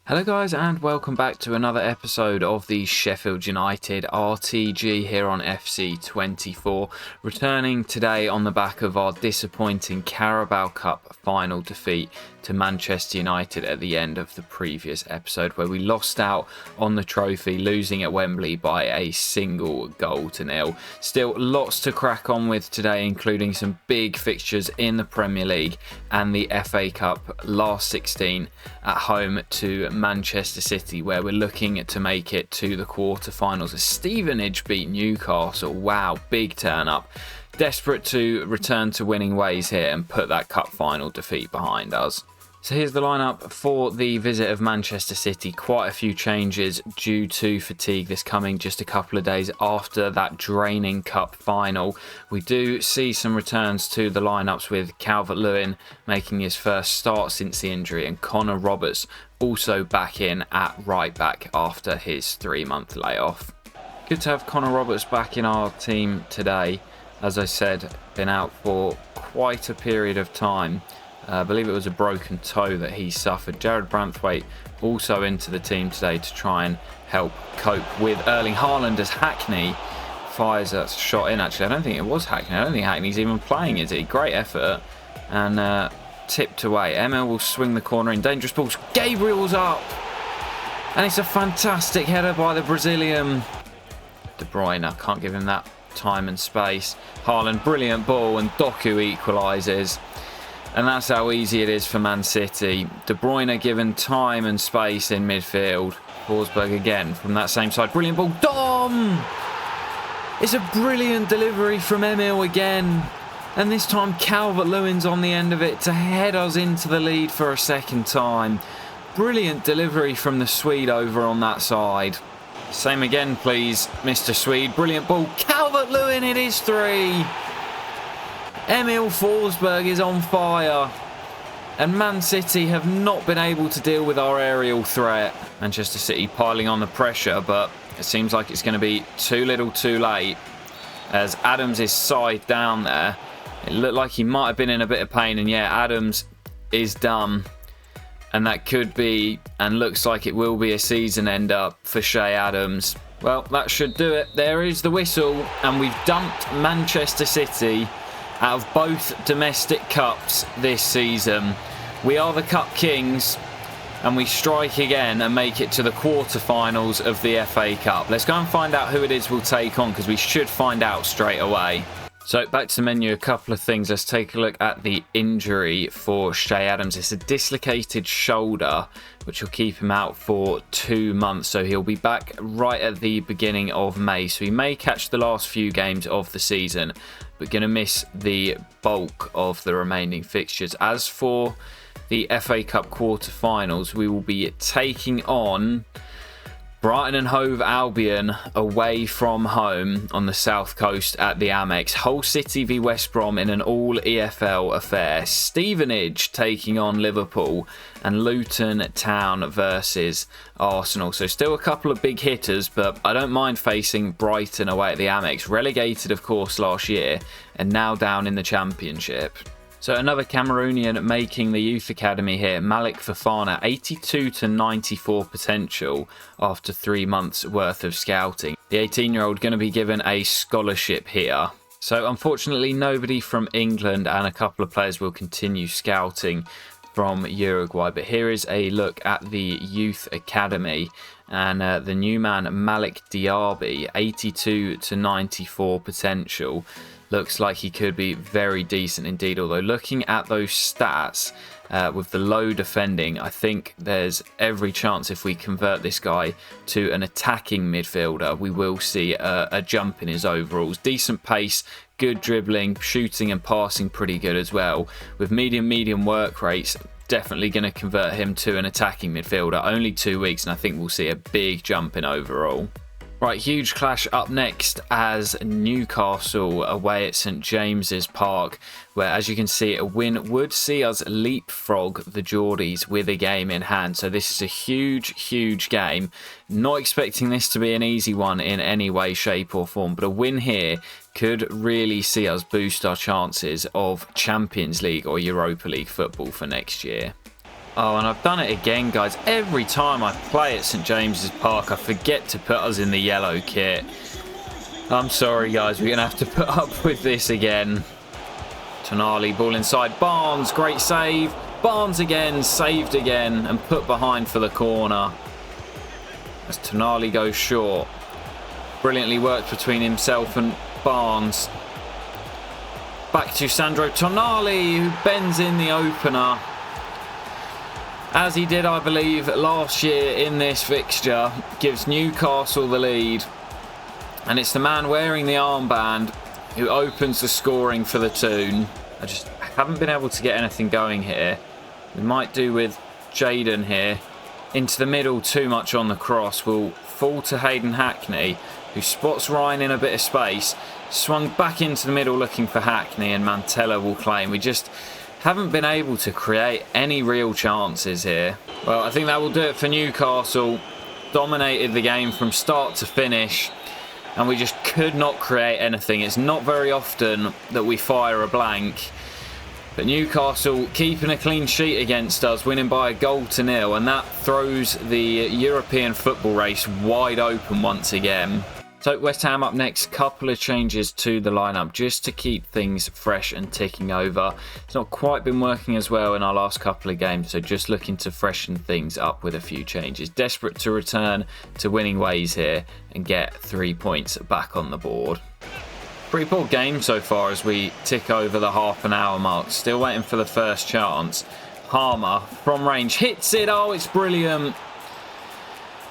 Hello guys and welcome back to another episode of the Sheffield United RTG here on FC24, returning today on the back of our disappointing Carabao Cup final defeat to Manchester United at the end of the previous episode, where we lost out on the trophy, losing at Wembley by a single goal to nil. Still lots to crack on with today, including some big fixtures in the Premier League and the FA Cup last 16 at home to Manchester City, where we're looking to make it to the quarter-finals as Stevenage beat Newcastle. Wow, big turn up. Desperate to return to winning ways here and put that cup final defeat behind us. So here's the lineup for the visit of Manchester City. Quite a few changes due to fatigue, this coming just a couple of days after that draining cup final. We do see some returns to the lineups, with Calvert-Lewin making his first start since the injury and Connor Roberts also back in at right back after his 3-month layoff. Good to have Connor Roberts back in our team today. As I said, been out for quite a period of time. I believe it was a broken toe that he suffered. Jared Branthwaite also into the team today to try and help cope with Erling Haaland as Hackney fires a shot in. Actually, I don't think it was Hackney. I don't think Hackney's even playing, is he? Great effort. And tipped away. Emil will swing the corner in. Dangerous balls. Gabriel's up. And it's a fantastic header by the Brazilian. De Bruyne, can't give him that time and space. Haaland, brilliant ball, and Doku equalises. And that's how easy it is for Man City. De Bruyne given time and space in midfield. Forsberg again from that same side. Brilliant ball. Dom! It's a brilliant delivery from Emil again. And this time Calvert-Lewin's on the end of it to head us into the lead for a second time. Brilliant delivery from the Swede over on that side. Same again, please, Mr. Swede. Brilliant ball. Calvert-Lewin, it is 3. Emil Forsberg is on fire. And Man City have not been able to deal with our aerial threat. Manchester City piling on the pressure, but it seems like it's going to be too little too late. As Adams is side down there. It looked like he might have been in a bit of pain, and yeah, Adams is done. And that could be, and looks like it will be, a season ender for Che Adams. Well, that should do it. There is the whistle, and we've dumped Manchester City out of both domestic cups this season. We are the Cup Kings, and we strike again and make it to the quarter-finals of the FA Cup. Let's go and find out who it is we'll take on, because we should find out straight away. So back to the menu, a couple of things. Let's take a look at the injury for Che Adams. It's a dislocated shoulder, which will keep him out for 2 months. So he'll be back right at the beginning of May. So he may catch the last few games of the season, but going to miss the bulk of the remaining fixtures. As for the FA Cup quarter-finals, we will be taking on Brighton and Hove Albion away from home on the south coast at the Amex. Hull City v West Brom in an all-EFL affair. Stevenage taking on Liverpool, and Luton Town versus Arsenal. So still a couple of big hitters, but I don't mind facing Brighton away at the Amex. Relegated, of course, last year, and now down in the Championship. So another Cameroonian making the youth academy here, Malik Fofana, 82 to 94 potential after 3 months worth of scouting. The 18-year-old going to be given a scholarship here. So unfortunately nobody from England, and a couple of players will continue scouting from Uruguay. But here is a look at the youth academy, and the new man Malik Diaby, 82 to 94 potential. Looks like he could be very decent indeed, although looking at those stats with the low defending, I think there's every chance if we convert this guy to an attacking midfielder, we will see a jump in his overalls. Decent pace, good dribbling, shooting and passing pretty good as well. With medium work rates, definitely going to convert him to an attacking midfielder. Only 2 weeks, and I think we'll see a big jump in overall. Right, huge clash up next as Newcastle away at St James's Park, where, as you can see, a win would see us leapfrog the Geordies with a game in hand. So this is a huge game. Not expecting this to be an easy one in any way, shape or form, but a win here could really see us boost our chances of Champions League or Europa League football for next year. Oh, and I've done it again, guys. Every time I play at St James's Park, I forget to put us in the yellow kit. I'm sorry, guys. We're going to have to put up with this again. Tonali, ball inside. Barnes, great save. Barnes again, saved again, and put behind for the corner. As Tonali goes short. Brilliantly worked between himself and Barnes. Back to Sandro Tonali, who bends in the opener. As he did, I believe, last year in this fixture. Gives Newcastle the lead. And it's the man wearing the armband who opens the scoring for the Toon. I just haven't been able to get anything going here. We might do with Jaden here. Into the middle, too much on the cross. Will fall to Hayden Hackney, who spots Ryan in a bit of space. Swung back into the middle looking for Hackney, and Mantella will claim. We just haven't been able to create any real chances here. Well, I think that will do it for Newcastle. Dominated the game from start to finish, and we just could not create anything. It's not very often that we fire a blank. But Newcastle keeping a clean sheet against us, winning by a 1-0, and that throws the European football race wide open once again. So West Ham up next, couple of changes to the lineup just to keep things fresh and ticking over. It's not quite been working as well in our last couple of games, so just looking to freshen things up with a few changes. Desperate to return to winning ways here and get 3 points back on the board. Pretty poor game so far as we tick over the half-an-hour mark. Still waiting for the first chance. Harmer from range hits it. Oh, it's brilliant.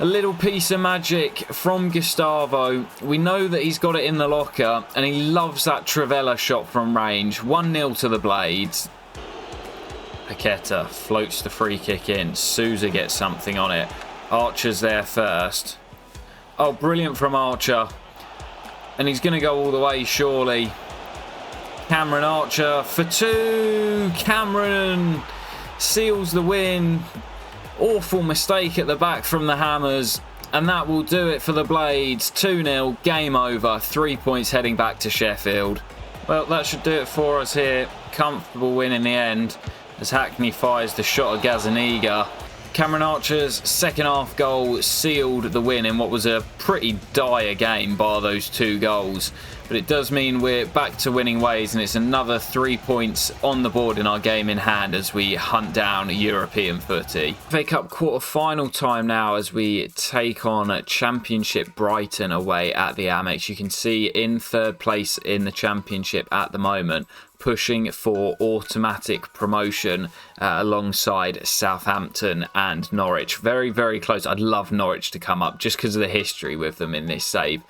A little piece of magic from Gustavo. We know that he's got it in the locker, and he loves that Trivela shot from range. 1-0 to the Blades. Paqueta floats the free kick in. Souza gets something on it. Archer's there first. Oh, brilliant from Archer. And he's going to go all the way, surely. Cameron Archer for 2. Cameron seals the win. Awful mistake at the back from the Hammers. And that will do it for the Blades. 2-0, game over. 3 points heading back to Sheffield. Well, that should do it for us here. Comfortable win in the end as Hackney fires the shot at Gazaniga. Cameron Archer's second half goal sealed the win in what was a pretty dire game bar those 2 goals. But it does mean we're back to winning ways, and it's another 3 points on the board in our game in hand as we hunt down European footy. FA Cup quarter-final time now as we take on Championship Brighton away at the Amex. You can see in third place in the Championship at the moment, pushing for automatic promotion alongside Southampton and Norwich. Very, very close. I'd love Norwich to come up just because of the history with them in this save,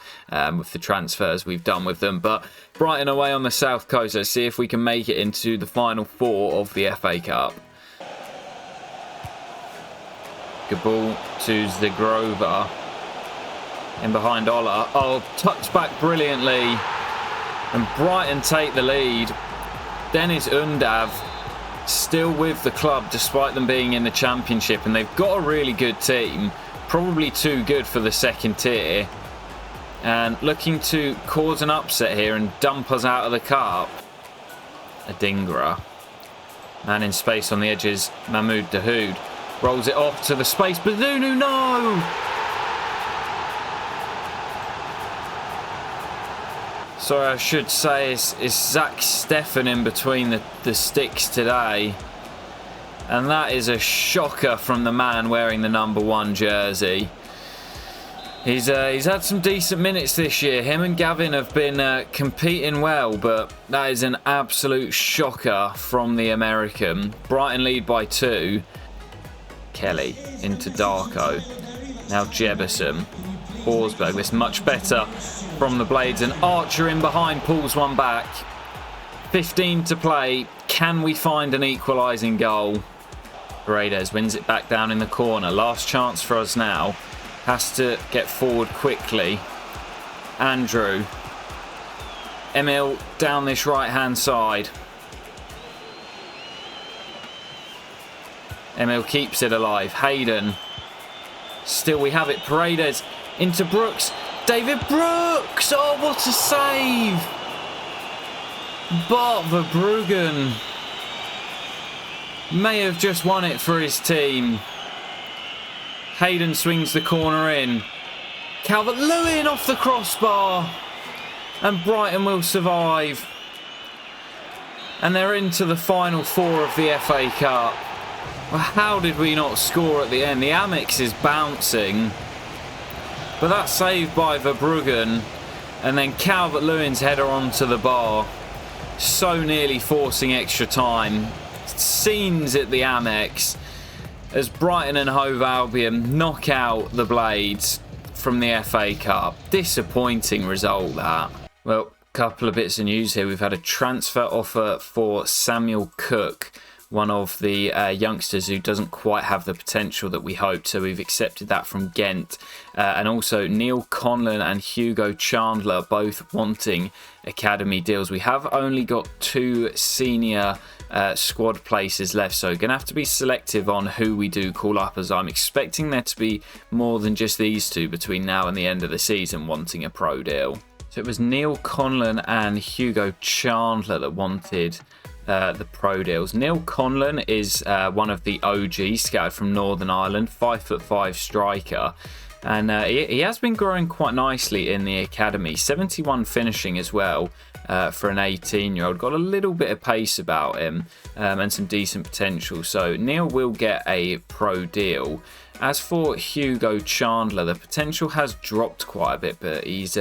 with the transfers we've done with them. But Brighton away on the south coast. Let's see if we can make it into the final 4 of the FA Cup. Good ball to Zagrova. In behind Ola. Oh, tucks back brilliantly. And Brighton take the lead. Dennis Undav still with the club despite them being in the Championship, and they've got a really good team, probably too good for the second tier, and looking to cause an upset here and dump us out of the cup. Adingra, man in space on the edges, Mahmoud Dahoud rolls it off to the space, Bazunu, no! Sorry, I should say it's Zach Steffen in between the sticks today. And that is a shocker from the man wearing the number 1 jersey. He's had some decent minutes this year. Him and Gavin have been competing well, but that is an absolute shocker from the American. Brighton lead by 2. Kelly into Darko. Now Jebison. Forsberg, this much better from the Blades, and Archer in behind pulls one back. 15 to play. Can we find an equalising goal? Paredes wins it back down in the corner. Last chance for us now. Has to get forward quickly. Andrew. Emil down this right hand side. Emil keeps it alive. Hayden. Still we have it. Paredes into Brooks. David Brooks! Oh, what a save! Bart Verbruggen. may have just won it for his team. Hayden swings the corner in. Calvert-Lewin off the crossbar. And Brighton will survive. And they're into the final four of the FA Cup. Well, how did we not score at the end? The Amex is bouncing. But that's saved by Verbruggen. And then Calvert-Lewin's header onto the bar. So nearly forcing extra time. Scenes at the Amex as Brighton and Hove Albion knock out the Blades from the FA Cup. Disappointing result, that. Well, couple of bits of news here. We've had a transfer offer for Samuel Cook, one of the youngsters who doesn't quite have the potential that we hoped, so we've accepted that from Ghent. And also Neil Conlon and Hugo Chandler both wanting academy deals. We have only got 2 senior squad places left, so going to have to be selective on who we do call up, as I'm expecting there to be more than just these 2 between now and the end of the season wanting a pro deal. So it was Neil Conlon and Hugo Chandler that wanted the pro deals. Neil Conlon is one of the OGs, scouted from Northern Ireland, 5'5" striker. And he has been growing quite nicely in the academy. 71 finishing as well for an 18-year-old. Got a little bit of pace about him and some decent potential. So Neil will get a pro deal. As for Hugo Chandler, the potential has dropped quite a bit, but he's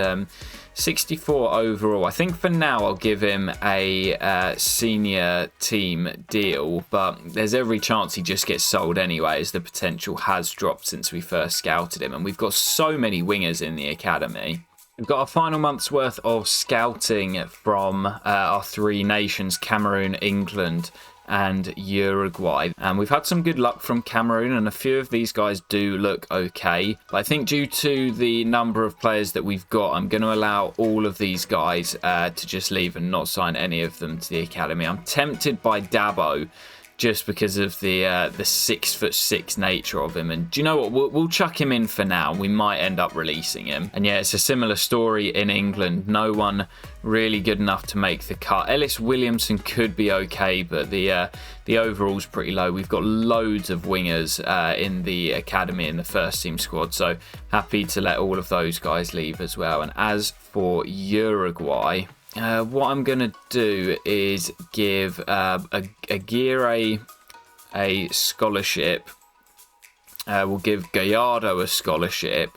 64 overall. I think for now I'll give him a senior team deal, but there's every chance he just gets sold anyway, as the potential has dropped since we first scouted him, and we've got so many wingers in the academy. We've got our final month's worth of scouting from our 3 nations, Cameroon, England and Uruguay, and we've had some good luck from Cameroon, and a few of these guys do look okay, but I think due to the number of players that we've got, I'm going to allow all of these guys to just leave and not sign any of them to the academy. I'm tempted by Dabo just because of the 6'6" nature of him, and do you know what, we'll chuck him in for now. We might end up releasing him. And yeah, it's a similar story in England. No one really good enough to make the cut. Ellis Williamson could be okay, but the overall's pretty low. We've got loads of wingers in the academy in the first team squad, so happy to let all of those guys leave as well. And as for Uruguay, what I'm going to do is give Aguirre a scholarship. We'll give Gallardo a scholarship,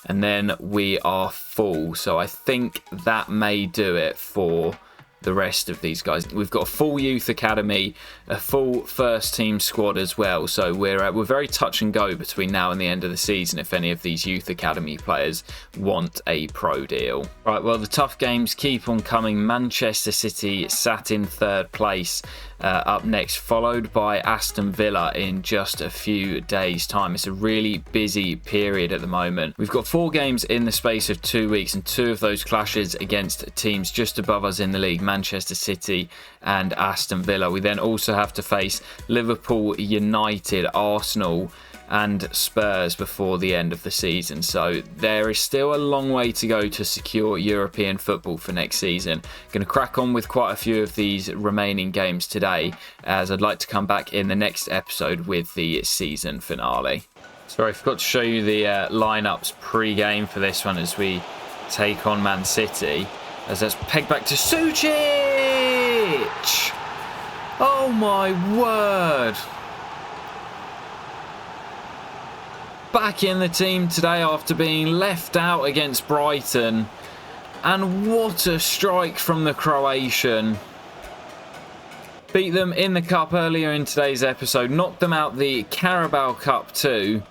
and then we are full. So I think that may do it for the rest of these guys. We've got a full youth academy, a full first team squad as well, so we're very touch and go between now and the end of the season if any of these youth academy players want a pro deal. Right, well, the tough games keep on coming. Manchester City sat in 3rd place up next, followed by Aston Villa in just a few days' time. It's a really busy period at the moment. We've got 4 games in the space of 2 weeks, and 2 of those clashes against teams just above us in the league, Manchester City and Aston Villa. We then also have to face Liverpool, United, Arsenal and Spurs before the end of the season, so there is still a long way to go to secure European football for next season. Going to crack on with quite a few of these remaining games today, as I'd like to come back in the next episode with the season finale. Sorry, I forgot to show you the lineups pre-game for this one as we take on Man City, as that's pegged back to Sucic. Oh my word. Back in the team today after being left out against Brighton, and what a strike from the Croatian. Beat them in the cup earlier in today's episode, knocked them out the Carabao Cup too,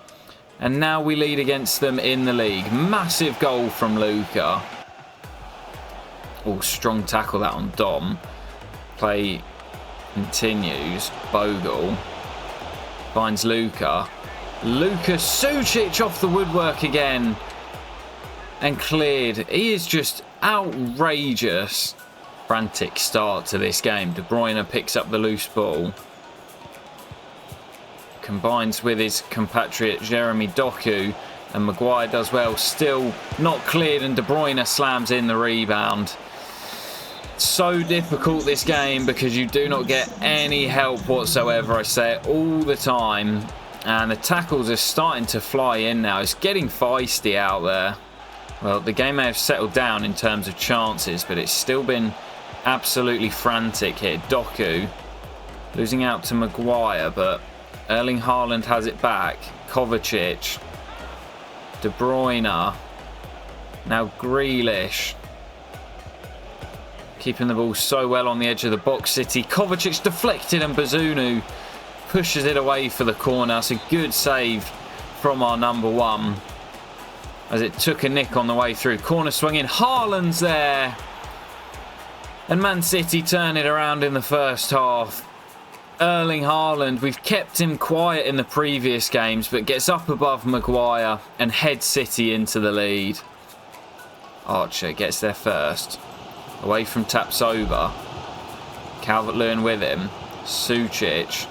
and now we lead against them in the league. Massive goal from Luka. Oh, strong tackle that on Dom. Play continues. Bogle finds Luka. Luka Sucic off the woodwork again and cleared. He is just outrageous. Frantic start to this game. De Bruyne picks up the loose ball, combines with his compatriot Jeremy Doku, and Maguire does well. Still not cleared, and De Bruyne slams in the rebound. So difficult this game because you do not get any help whatsoever. I say it all the time. And the tackles are starting to fly in now. It's getting feisty out there. Well, the game may have settled down in terms of chances, but it's still been absolutely frantic here. Doku losing out to Maguire, but Erling Haaland has it back. Kovacic. De Bruyne. Now Grealish. Keeping the ball so well on the edge of the box. City. Kovacic deflected and Bazunu pushes it away for the corner. It's a good save from our number one as it took a nick on the way through. Corner swung in. Haaland's there. And Man City turn it around in the first half. Erling Haaland, we've kept him quiet in the previous games, but gets up above Maguire and heads City into the lead. Archer gets there first. Away from Tapsoba. Calvert-Lewin with him. Sucic.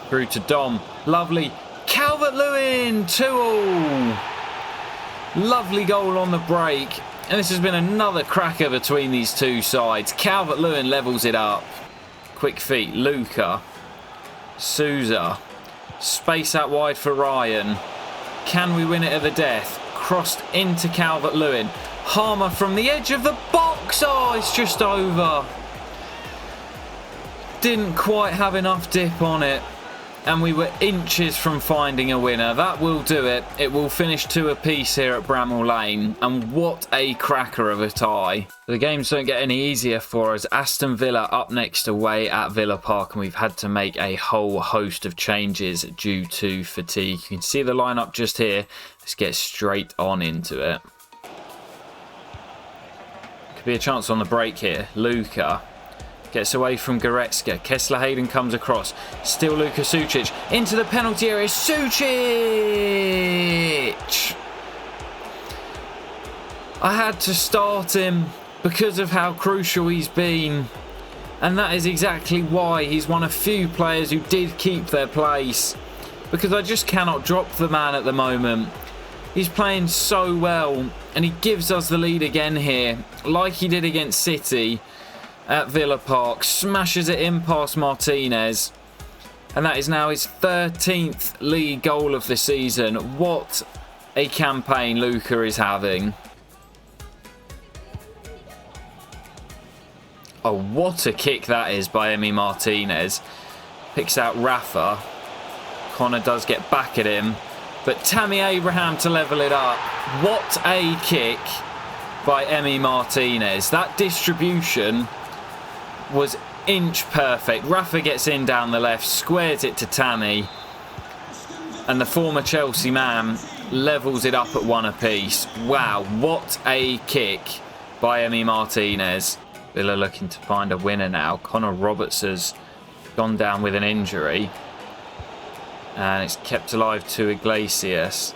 Through to Dom. Lovely. Calvert-Lewin! 2-2. Lovely goal on the break. And this has been another cracker between these two sides. Calvert-Lewin levels it up. Quick feet. Luca. Souza. Space out wide for Ryan. Can we win it at the death? Crossed into Calvert-Lewin. Harmer from the edge of the box. Oh, it's just over. Didn't quite have enough dip on it. And we were inches from finding a winner. That will do it. It will finish 2 apiece here at Bramall Lane. And what a cracker of a tie. The games don't get any easier for us. Aston Villa up next away at Villa Park. And we've had to make a whole host of changes due to fatigue. You can see the lineup just here. Let's get straight on into it. Could be a chance on the break here. Luca. Gets away from Goretzka. Kessler Hayden comes across. Still Luka Sucic. Into the penalty area. Sucic! I had to start him because of how crucial he's been. And that is exactly why he's one of few players who did keep their place. Because I just cannot drop the man at the moment. He's playing so well. And he gives us the lead again here. Like he did against City at Villa Park. Smashes it in past Martinez. And that is now his 13th league goal of the season. What a campaign Luka is having. Oh, what a kick that is by Emi Martinez. Picks out Rafa. Connor does get back at him. But Tammy Abraham to level it up. What a kick by Emi Martinez. That distribution was inch perfect. Rafa gets in down the left, squares it to Tammy, and the former Chelsea man levels it up at 1 apiece. Wow, what a kick by Emi Martinez. Villa looking to find a winner now. Connor Roberts has gone down with an injury, and it's kept alive to Iglesias.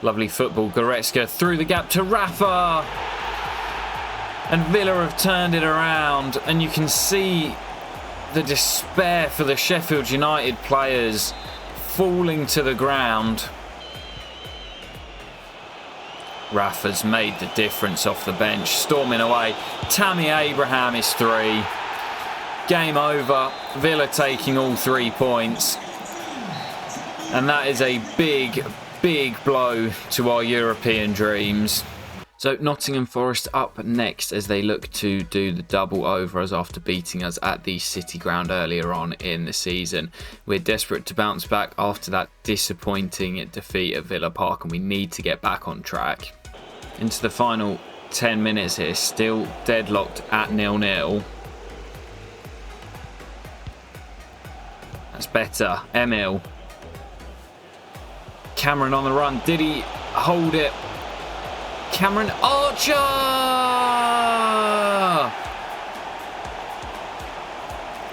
Lovely football. Goretzka through the gap to Rafa. And Villa have turned it around, and you can see the despair for the Sheffield United players falling to the ground. Rafa's made the difference off the bench, storming away. Tammy Abraham is 3. Game over. Villa taking all 3 points. And that is a big, big blow to our European dreams. So Nottingham Forest up next as they look to do the double over us after beating us at the City ground earlier on in the season. We're desperate to bounce back after that disappointing defeat at Villa Park, and we need to get back on track. Into the final 10 minutes here, still deadlocked at 0-0. That's better. Emil. Cameron on the run. Did he hold it? Cameron Archer!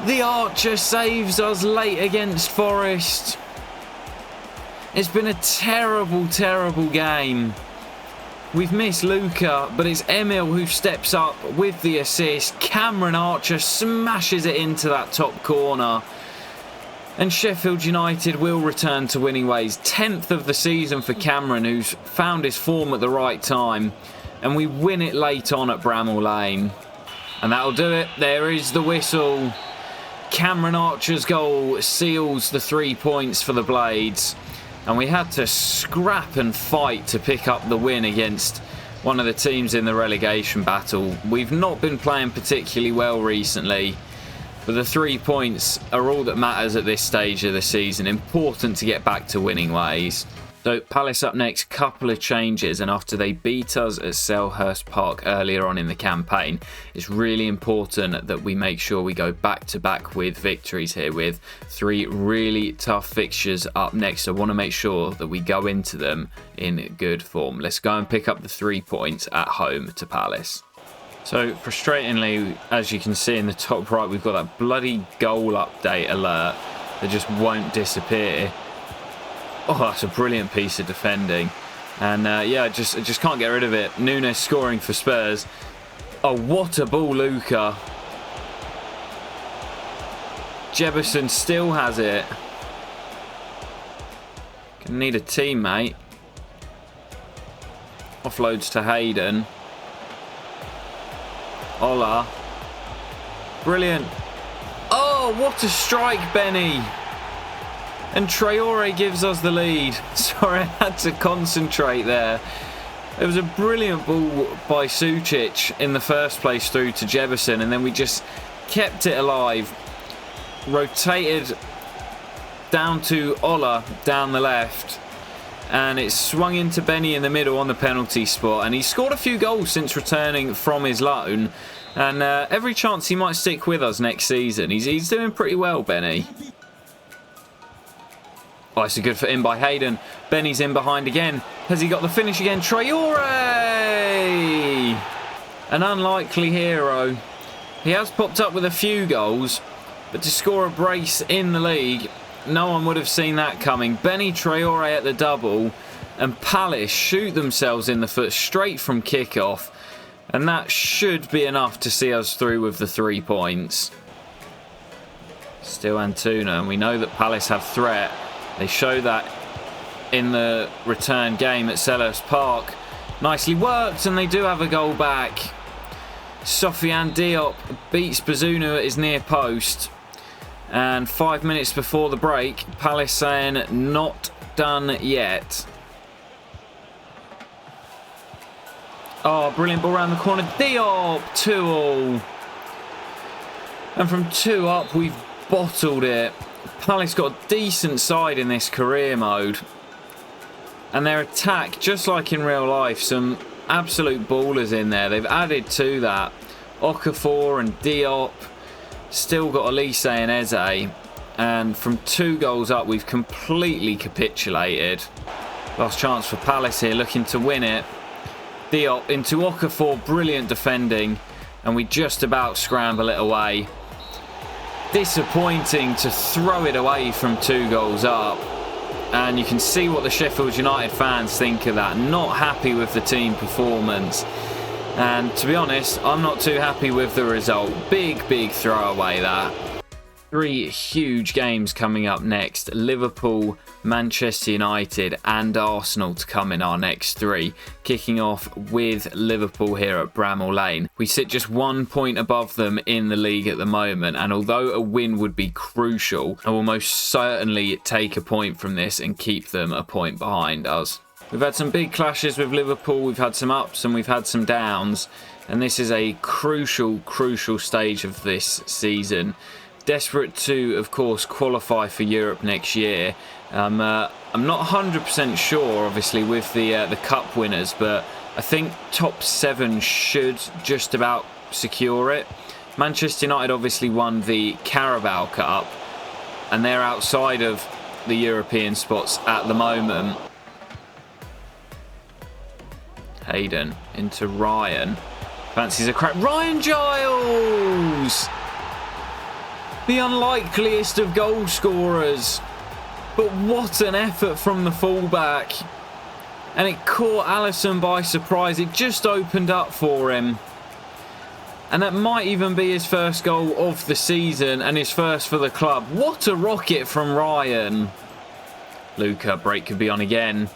The Archer saves us late against Forest. It's been a terrible, terrible game. We've missed Luka, but it's Emil who steps up with the assist. Cameron Archer smashes it into that top corner. And Sheffield United will return to winning ways. 10th of the season for Cameron, who's found his form at the right time. and we win it late on at Bramall Lane. And that'll do it. There is the whistle. Cameron Archer's goal seals the 3 points for the Blades. And we had to scrap and fight to pick up the win against one of the teams in the relegation battle. We've not been playing particularly well recently, but the 3 points are all that matters at this stage of the season. Important to get back to winning ways. So Palace up next, couple of changes, and after they beat us at Selhurst Park earlier on in the campaign, it's really important that we make sure we go back to back with victories here, with 3 really tough fixtures up next. I want to make sure that we go into them in good form. Let's go and pick up the 3 points at home to Palace. So frustratingly, as you can see in the top right, we've got that bloody goal update alert that just won't disappear. Oh, that's a brilliant piece of defending. And yeah, I just can't get rid of it. Nunes scoring for Spurs. Oh, what a ball, Luca. Jefferson still has it. Gonna need a teammate. Offloads to Hayden. Ola. Brilliant. Oh, what a strike, Benny. And Traore gives us the lead. Sorry, I had to concentrate there. It was a brilliant ball by Sucic in the first place through to Jefferson, and then we just kept it alive. Rotated down to Ola down the left, and it swung into Benny in the middle on the penalty spot, and he scored a few goals since returning from his loan, and every chance he might stick with us next season. He's doing pretty well, Benny. Oh, it's a good for in by Hayden. Benny's in behind again. Has he got the finish again? Traore! An unlikely hero. He has popped up with a few goals, but to score a brace in the league, no one would have seen that coming. Benny Traore at the double, and Palace shoot themselves in the foot straight from kickoff, and that should be enough to see us through with the 3 points. Still Antuna, and we know that Palace have threat. They show that in the return game at Selhurst Park. Nicely worked, and they do have a goal back. Sofiane Diop beats Bazunu at his near post. And 5 minutes before the break, Palace saying not done yet. Oh, brilliant ball around the corner. Diop, 2-2. And from 2 up, we've bottled it. Palace got a decent side in this career mode, and their attack, just like in real life, some absolute ballers in there. They've added to that. Okafor and Diop, still got Elise and Eze, and from 2 goals up we've completely capitulated. Last chance for Palace here, looking to win it. Diop into Okafor, brilliant defending, and we just about scramble it away. Disappointing to throw it away from 2 goals up, and you can see what the Sheffield United fans think of that. Not happy with the team performance, and to be honest, I'm not too happy with the result. Big throwaway that. 3 huge games coming up next. Liverpool, Manchester United and Arsenal to come in our next 3. Kicking off with Liverpool here at Bramall Lane. We sit just 1 point above them in the league at the moment, and although a win would be crucial, I will most certainly take a point from this and keep them a point behind us. We've had some big clashes with Liverpool. We've had some ups and we've had some downs, and this is a crucial stage of this season. Desperate to, of course, qualify for Europe next year. I'm not 100% sure, obviously, with the cup winners, but I think top 7 should just about secure it. Manchester United obviously won the Carabao Cup, and they're outside of the European spots at the moment. Hayden into Ryan. Fancies a crack. Ryan Giles! The unlikeliest of goal scorers. But what an effort from the fullback. And it caught Alisson by surprise. It just opened up for him. And that might even be his first goal of the season and his first for the club. What a rocket from Ryan. Luca, break could be on again.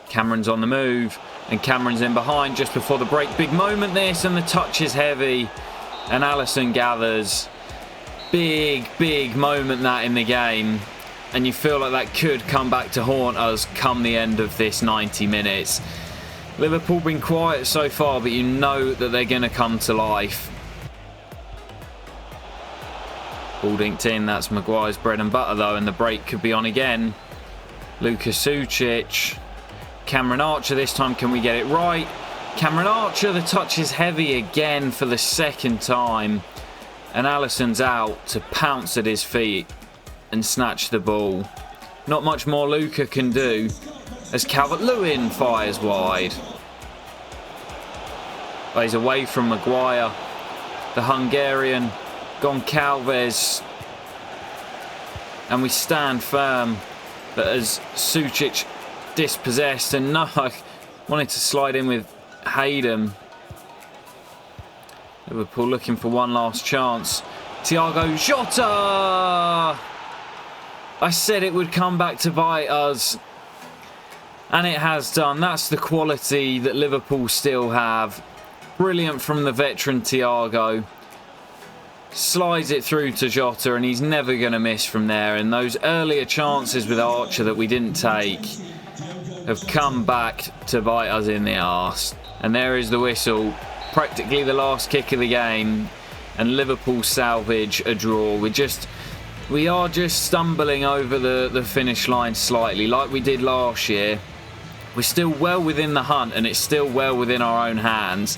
Cameron's on the move, and Cameron's in behind just before the break. Big moment this, and the touch is heavy, and Alisson gathers. Big moment that in the game, and you feel like that could come back to haunt us come the end of this 90 minutes. Liverpool been quiet so far, but you know that they're going to come to life. Ball dinked in, that's Maguire's bread and butter though, and the break could be on again. Luka Sucic. Cameron Archer this time, can we get it right? Cameron Archer, the touch is heavy again for the second time. And Alisson's out to pounce at his feet and snatch the ball. Not much more Luka can do as Calvert-Lewin fires wide. Plays away from Maguire. The Hungarian Goncalves. And we stand firm. But as Sucic dispossessed, and no, I wanted to slide in with Hayden. Liverpool looking for one last chance. Thiago Jota! I said it would come back to bite us. And it has done. That's the quality that Liverpool still have. Brilliant from the veteran Thiago. Slides it through to Jota, and he's never going to miss from there. And those earlier chances with Archer that we didn't take have come back to bite us in the arse. And there is the whistle. Practically the last kick of the game, and Liverpool salvage a draw. We are just stumbling over the finish line slightly, like we did last year. We're still well within the hunt, and it's still well within our own hands,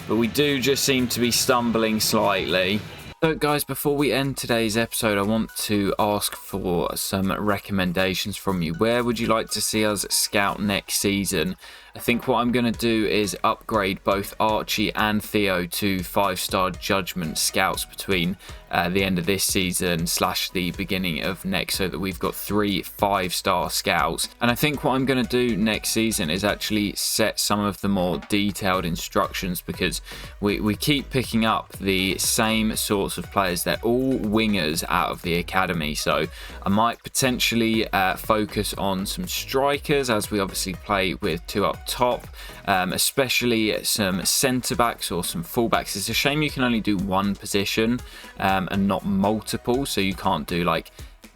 but we do just seem to be stumbling slightly. So guys, before we end today's episode, I want to ask for some recommendations from you. Where would you like to see us scout next season? I think what I'm going to do is upgrade both Archie and Theo to 5-star judgment scouts between the end of this season / the beginning of next, so that we've got 3 5-star scouts. And I think what I'm going to do next season is actually set some of the more detailed instructions, because we keep picking up the same sorts of players. They're all wingers out of the academy, so I might potentially focus on some strikers, as we obviously play with 2 up top, especially some centre backs or some full backs. It's a shame you can only do one position and not multiple, so you can't do like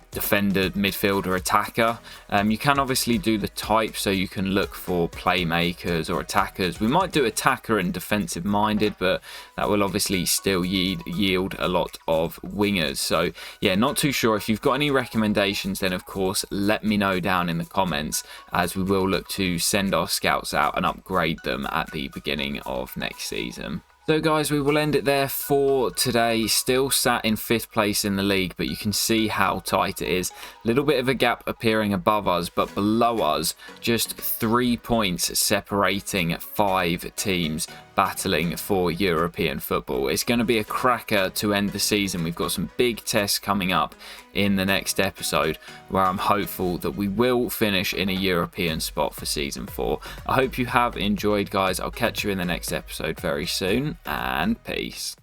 defender, midfielder, attacker. You can obviously do the type, so you can look for playmakers or attackers. We might do attacker and defensive minded, but that will obviously still yield a lot of wingers. So yeah, not too sure. If you've got any recommendations, then of course let me know down in the comments, as we will look to send our scouts out and upgrade them at the beginning of next season. So guys, we will end it there for today. Still sat in 5th place in the league, but you can see how tight it is. A little bit of a gap appearing above us, but below us, just 3 points separating 5 teams battling for European football. It's going to be a cracker to end the season. We've got some big tests coming up in the next episode, where I'm hopeful that we will finish in a European spot for season 4. I hope you have enjoyed, guys. I'll catch you in the next episode very soon, and peace.